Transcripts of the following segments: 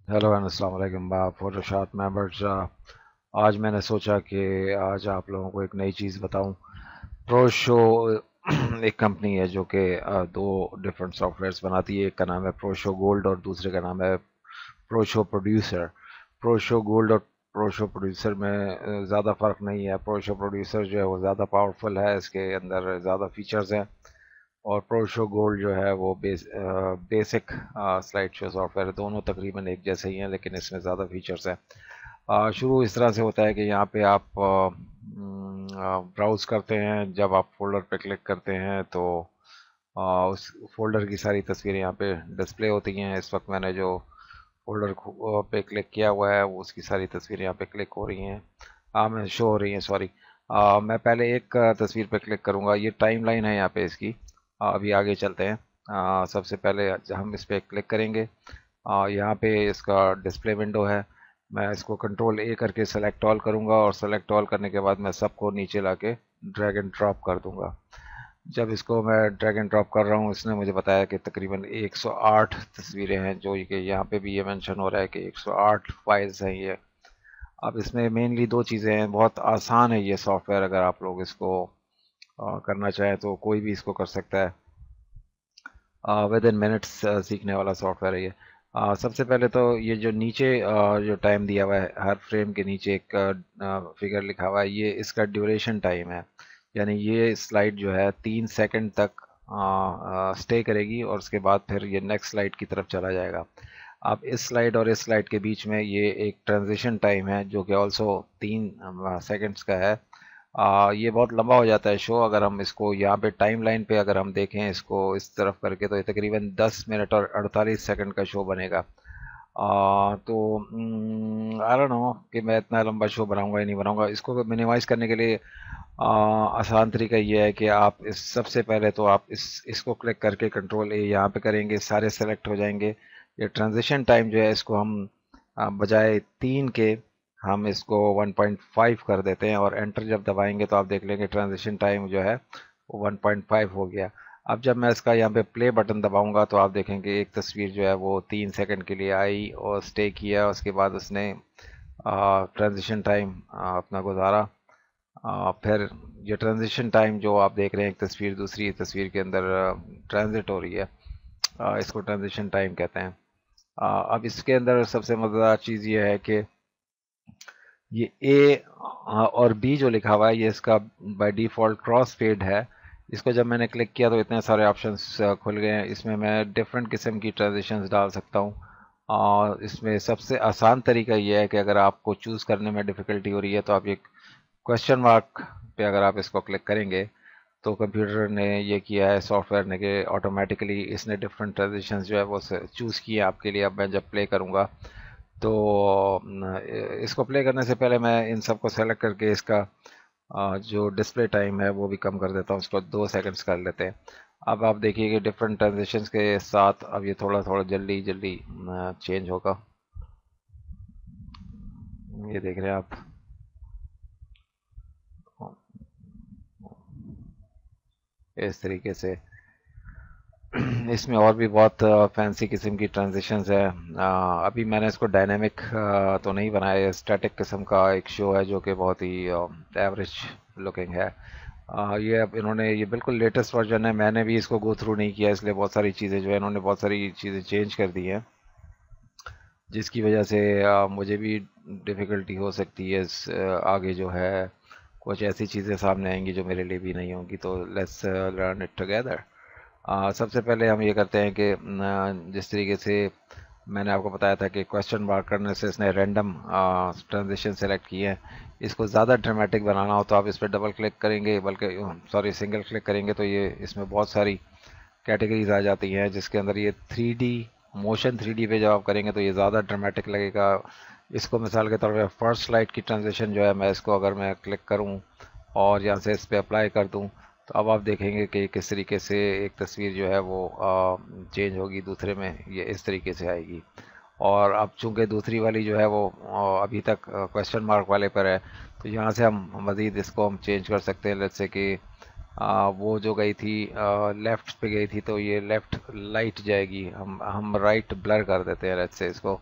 Hello and अस्सलाम वालेकुम Photoshop members. आज मैंने सोचा कि आज आप लोगों को एक नई चीज़ बताऊं। प्रो शो एक कंपनी है जो कि दो डिफरेंट सॉफ्टवेयर्स बनाती है। एक का नाम है प्रो शो गोल्ड और दूसरे का नाम है pro show producer. Pro show gold और प्रो शो प्रोड्यूसर में ज़्यादा फ़र्क नहीं है। प्रो शो प्रोड्यूसर जो है वो ज़्यादा पावरफुल है, इसके अंदर ज़्यादा फीचर्स हैं। और प्रो शो गोल्ड जो है वो बेसिक स्लाइड शो सॉफ्टवेयर है। दोनों तकरीबन एक जैसे ही हैं, लेकिन इसमें ज़्यादा फीचर्स हैं। शुरू इस तरह से होता है कि यहाँ पे आप ब्राउज़ करते हैं। जब आप फोल्डर पे क्लिक करते हैं तो उस फोल्डर की सारी तस्वीरें यहाँ पे डिस्प्ले होती हैं। इस वक्त मैंने जो फोल्डर पे क्लिक किया हुआ है वो उसकी सारी तस्वीरें यहाँ पे क्लिक हो रही हैं, मैं शो हो रही हैं, सॉरी। मैं पहले एक तस्वीर पे क्लिक करूँगा। ये टाइम लाइन है यहाँ पे इसकी। अभी आगे चलते हैं। सबसे पहले हम इस पे क्लिक करेंगे। यहाँ पे इसका डिस्प्ले विंडो है। मैं इसको कंट्रोल ए करके सेलेक्ट ऑल करूँगा और सेलेक्ट ऑल करने के बाद मैं सबको नीचे लाके ड्रैग एंड ड्रॉप कर दूँगा। जब इसको मैं ड्रैग एंड ड्रॉप कर रहा हूँ, इसने मुझे बताया कि तकरीबन 108 तस्वीरें हैं, जो कि यहाँ पे भी ये मेंशन हो रहा है कि 108 फाइल्स हैं ये। अब इसमें मेनली दो चीज़ें हैं। बहुत आसान है ये सॉफ्टवेयर, अगर आप लोग इसको करना चाहें तो कोई भी इसको कर सकता है। विद इन मिनट्स सीखने वाला सॉफ्टवेयर है ये। सबसे पहले तो ये जो नीचे जो टाइम दिया हुआ है, हर फ्रेम के नीचे एक फिगर लिखा हुआ है, ये इसका ड्यूरेशन टाइम है। यानी ये स्लाइड जो है 3 सेकंड तक स्टे करेगी और उसके बाद फिर ये नेक्स्ट स्लाइड की तरफ चला जाएगा। अब इस स्लाइड और इस स्लाइड के बीच में ये एक ट्रांजिशन टाइम है जो कि ऑल्सो 3 सेकंड्स का है। ये बहुत लंबा हो जाता है शो। अगर हम इसको यहाँ पे टाइम लाइन पे अगर हम देखें इसको इस तरफ करके, तो ये तकरीबन 10 मिनट और 48 सेकंड का शो बनेगा। तो आई डोंट नो कि मैं इतना लंबा शो बनाऊंगा या नहीं बनाऊंगा। इसको मिनिमाइज करने के लिए आसान तरीका ये है कि आप इस सबसे पहले तो आप इसको क्लिक करके कंट्रोल ए यहाँ पे करेंगे, सारे सेलेक्ट हो जाएंगे। ये ट्रांजिशन टाइम जो है इसको हम बजाय 3 के हम इसको 1.5 कर देते हैं और एंटर जब दबाएंगे तो आप देख लेंगे ट्रांजिशन टाइम जो है वो 1.5 हो गया। अब जब मैं इसका यहाँ पे प्ले बटन दबाऊंगा तो आप देखेंगे एक तस्वीर जो है वो 3 सेकंड के लिए आई और स्टे किया। उसके बाद उसने ट्रांजिशन टाइम अपना गुजारा। फिर ये ट्रांजिशन टाइम जो आप देख रहे हैं, एक तस्वीर दूसरी तस्वीर के अंदर ट्रांजिट हो रही है, इसको ट्रांजिशन टाइम कहते हैं। अब इसके अंदर सबसे मज़ेदार चीज़ ये है कि ये ए और बी जो लिखा हुआ है ये इसका बाय डिफ़ॉल्ट क्रॉस फेड है। इसको जब मैंने क्लिक किया तो इतने सारे ऑप्शंस खुल गए हैं। इसमें मैं डिफरेंट किस्म की ट्रांजिशंस डाल सकता हूँ। और इसमें सबसे आसान तरीका ये है कि अगर आपको चूज़ करने में डिफ़िकल्टी हो रही है तो आप ये क्वेश्चन मार्क पे अगर आप इसको क्लिक करेंगे तो कंप्यूटर ने ये किया है, सॉफ्टवेयर ने, कि ऑटोमेटिकली इसने डिफरेंट ट्रांजिशंस जो है वो चूज़ किए आपके लिए। अब मैं जब प्ले करूँगा तो इसको प्ले करने से पहले मैं इन सबको सेलेक्ट करके इसका जो डिस्प्ले टाइम है वो भी कम कर देता हूँ, उसको 2 सेकंड्स कर लेते हैं। अब आप देखिए कि डिफरेंट ट्रांजिशंस के साथ अब ये थोड़ा थोड़ा जल्दी जल्दी चेंज होगा। ये देख रहे हैं आप। इस तरीके से इसमें और भी बहुत फैंसी किस्म की ट्रांजिशंस है। अभी मैंने इसको डायनेमिक तो नहीं बनाया, स्टैटिक किस्म का एक शो है जो कि बहुत ही एवरेज लुकिंग है। ये अब इन्होंने ये बिल्कुल लेटेस्ट वर्जन है, मैंने भी इसको गो थ्रू नहीं किया, इसलिए बहुत सारी चीज़ें जो है इन्होंने बहुत सारी चीज़ें चेंज कर दी हैं, जिसकी वजह से मुझे भी डिफ़िकल्टी हो सकती है। आगे जो है कुछ ऐसी चीज़ें सामने आएंगी जो मेरे लिए भी नहीं होंगी, तो लेट्स लर्न इट टुगेदर। सबसे पहले हम ये करते हैं कि जिस तरीके से मैंने आपको बताया था कि क्वेश्चन मार्क करने से इसने रैंडम ट्रांजिशन सेलेक्ट किए हैं। इसको ज़्यादा ड्रामेटिक बनाना हो तो आप इस पर डबल क्लिक करेंगे, बल्कि सॉरी सिंगल क्लिक करेंगे तो ये इसमें बहुत सारी कैटेगरीज आ जाती हैं, जिसके अंदर ये 3D मोशन 3D पे जब आप करेंगे तो ये ज़्यादा ड्रामेटिक लगेगा। इसको मिसाल के तौर पे फर्स्ट स्लाइड की ट्रांजिशन जो है, मैं इसको अगर मैं क्लिक करूं और यहाँ से इस पर अप्लाई कर दूं तो अब आप देखेंगे कि किस तरीके से एक तस्वीर जो है वो चेंज होगी, दूसरे में ये इस तरीके से आएगी। और अब चूंकि दूसरी वाली जो है वो अभी तक क्वेश्चन मार्क वाले पर है, तो यहाँ से हम मज़ीद इसको हम चेंज कर सकते हैं। लेट्स से कि वो जो गई थी लेफ्ट पे गई थी, तो ये लेफ्ट लाइट जाएगी, हम राइट ब्लर कर देते हैं लेट्स से इसको,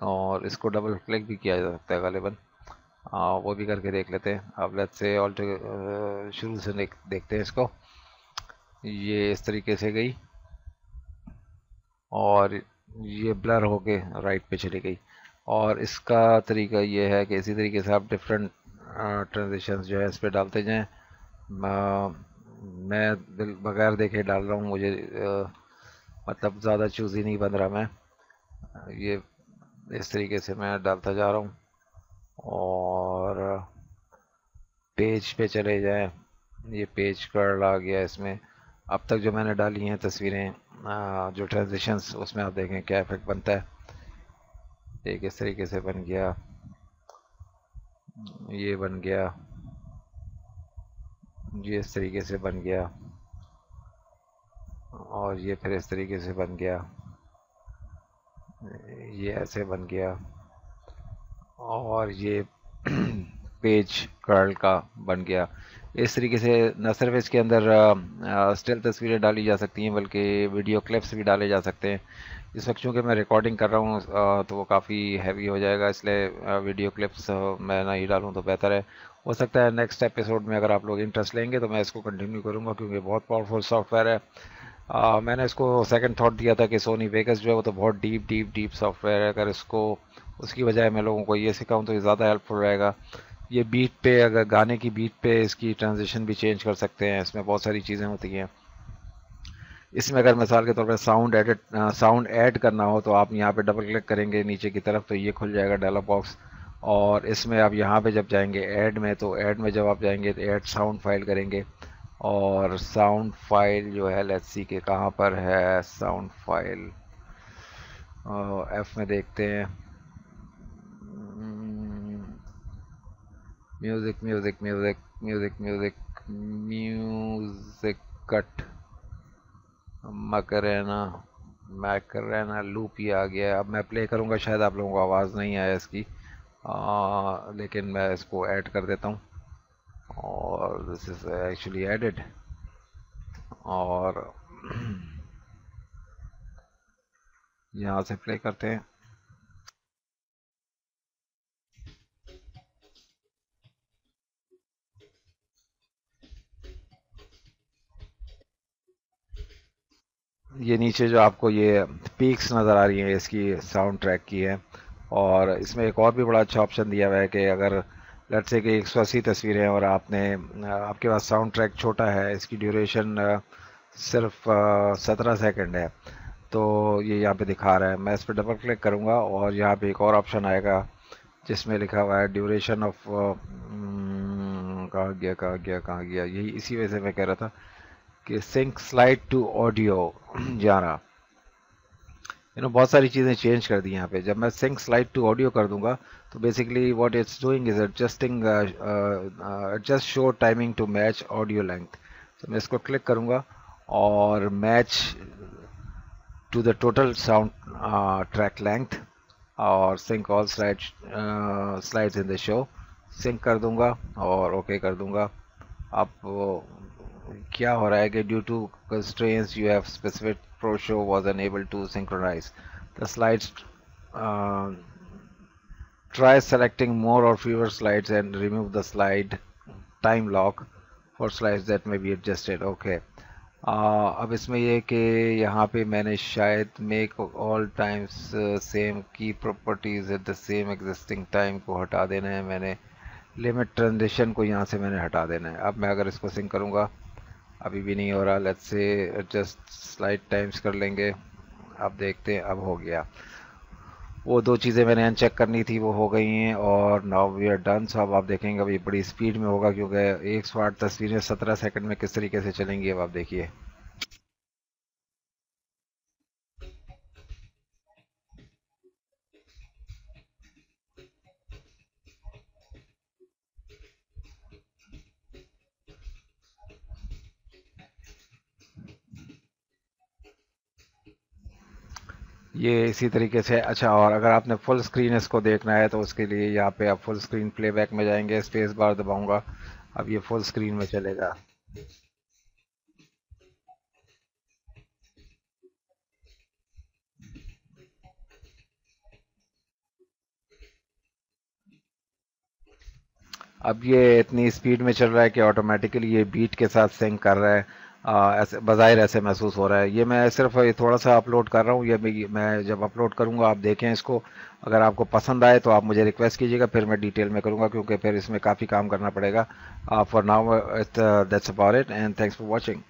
और इसको डबल क्लिक भी किया जा सकता है गालिबन। वो भी करके देख लेते हैं। अब लेट्स से ऑल शुरू से देखते हैं इसको। ये इस तरीके से गई और ये ब्लर होके राइट पे चली गई। और इसका तरीका ये है कि इसी तरीके से आप डिफरेंट ट्रांजिशंस जो है इस पे डालते जाएं। मैं बगैर देखे डाल रहा हूँ, मुझे मतलब ज़्यादा चूज़ी नहीं बन रहा मैं। ये इस तरीके से मैं डालता जा रहा हूँ। और पेज पे चले जाएं, ये पेज कर्ल आ गया इसमें। अब तक जो मैंने डाली हैं तस्वीरें जो ट्रांजिशंस, उसमें आप देखें क्या इफेक्ट बनता है। एक इस तरीके से बन गया, ये बन गया, ये इस तरीके से बन गया, और ये फिर इस तरीके से बन गया, ये ऐसे बन गया, और ये पेज कर्ल का बन गया। इस तरीके से न सिर्फ इसके अंदर स्टिल तस्वीरें डाली जा सकती हैं, बल्कि वीडियो क्लिप्स भी डाले जा सकते हैं। इस वक्त चूँकि मैं रिकॉर्डिंग कर रहा हूँ तो वो काफ़ी हैवी हो जाएगा, इसलिए वीडियो क्लिप्स मैं ना ही डालूँ तो बेहतर है। हो सकता है नेक्स्ट एपिसोड में अगर आप लोग इंटरेस्ट लेंगे तो मैं इसको कंटिन्यू करूँगा, क्योंकि बहुत पावरफुल सॉफ्टवेयर है। मैंने इसको सेकंड थॉट दिया था कि सोनी वेगस जो है वो तो बहुत डीप डीप डीप सॉफ्टवेयर है। अगर इसको उसकी बजाय मैं लोगों को ये सिखाऊं तो ये ज़्यादा हेल्पफुल रहेगा। ये बीट पे, अगर गाने की बीट पे इसकी ट्रांजिशन भी चेंज कर सकते हैं, इसमें बहुत सारी चीज़ें होती हैं। इसमें अगर मिसाल के तौर पर साउंड ऐड करना हो तो आप यहाँ पे डबल क्लिक करेंगे नीचे की तरफ तो ये खुल जाएगा डायलॉग बॉक्स। और इसमें आप यहाँ पे जब जाएंगे ऐड में, तो ऐड में जब आप जाएंगे तो ऐड साउंड फाइल करेंगे। और साउंड फाइल जो है लेट्स सी के कहाँ पर है साउंड फाइल, एफ में देखते हैं। Music music music music music music cut Macarena Macarena loop ही आ गया है। अब मैं प्ले करूँगा, शायद आप लोगों को आवाज़ नहीं आए इसकी, लेकिन मैं इसको ऐड कर देता हूँ। और दिस इज एक्चुअली एडिड। और यहाँ से प्ले करते हैं। ये नीचे जो आपको ये पीक्स नज़र आ रही हैं इसकी साउंड ट्रैक की है। और इसमें एक और भी बड़ा अच्छा ऑप्शन दिया हुआ है कि अगर लेट्स से कि 180 तस्वीरें हैं और आपने आपके पास साउंड ट्रैक छोटा है, इसकी ड्यूरेशन सिर्फ 17 सेकंड है, तो ये यहाँ पे दिखा रहा है। मैं इस पर डबल क्लिक करूँगा और यहाँ पे एक और ऑप्शन आएगा जिसमें लिखा हुआ है ड्यूरेशन ऑफ, कहाँ गया कहाँ गया कहाँ गया, यही इसी वजह से मैं कह रहा था कि सिंक स्लाइड टू ऑडियो जाना। बहुत सारी चीज़ें चेंज कर दी यहाँ पे। जब मैं सिंक स्लाइड टू ऑडियो कर दूंगा तो basically what it's doing is adjusting adjust show timing to match audio length. तो मैं इसको क्लिक करूँगा और match to the total sound track length, और sync all slides in the show sync कर दूंगा और ओके कर दूंगा। अब क्या हो रहा है कि due to constraints you have specific pro show was unable to synchronize the slides. uh, Try selecting more or fewer slides and remove the slide time lock for slides that may be adjusted. Okay. अब इसमें ये कि यहाँ पे मैंने शायद make all times same की properties at the same existing time को हटा देना है। मैंने लिमिट ट्रांजिशन को यहाँ से मैंने हटा देना है। अब मैं अगर इसको सिंक करूँगा, अभी भी नहीं हो रहा। Let's say adjust slide times कर लेंगे। अब देखते हैं, अब हो गया। वो दो चीज़ें मैंने अनचेक करनी थी वो हो गई हैं और नाउ वी आर डन। सो अब आप देखेंगे अभी बड़ी स्पीड में होगा, क्योंकि 108 तस्वीरें 17 सेकंड में किस तरीके से चलेंगी, अब आप देखिए। ये इसी तरीके से। अच्छा, और अगर आपने फुल स्क्रीन इसको देखना है तो उसके लिए यहाँ पे आप फुल स्क्रीन प्लेबैक में जाएंगे, स्पेस बार दबाऊंगा, अब ये फुल स्क्रीन में चलेगा। اب یہ اتنی سپیڈ میں چل رہا ہے کہ آٹومیٹیکلی یہ بیٹ کے ساتھ سنک کر رہا ہے. ایسے بظاہر ایسے محسوس ہو رہا ہے. یہ میں صرف یہ تھوڑا سا اپلوڈ کر رہا ہوں. یہ میں جب اپلوڈ کروں گا آپ دیکھیں اس کو. اگر آپ کو پسند آئے تو آپ مجھے ریکویسٹ کیجیے گا, پھر میں ڈیٹیل میں کروں گا, کیونکہ پھر اس میں کافی کام کرنا پڑے گا. For now that's about it, and thanks for watching.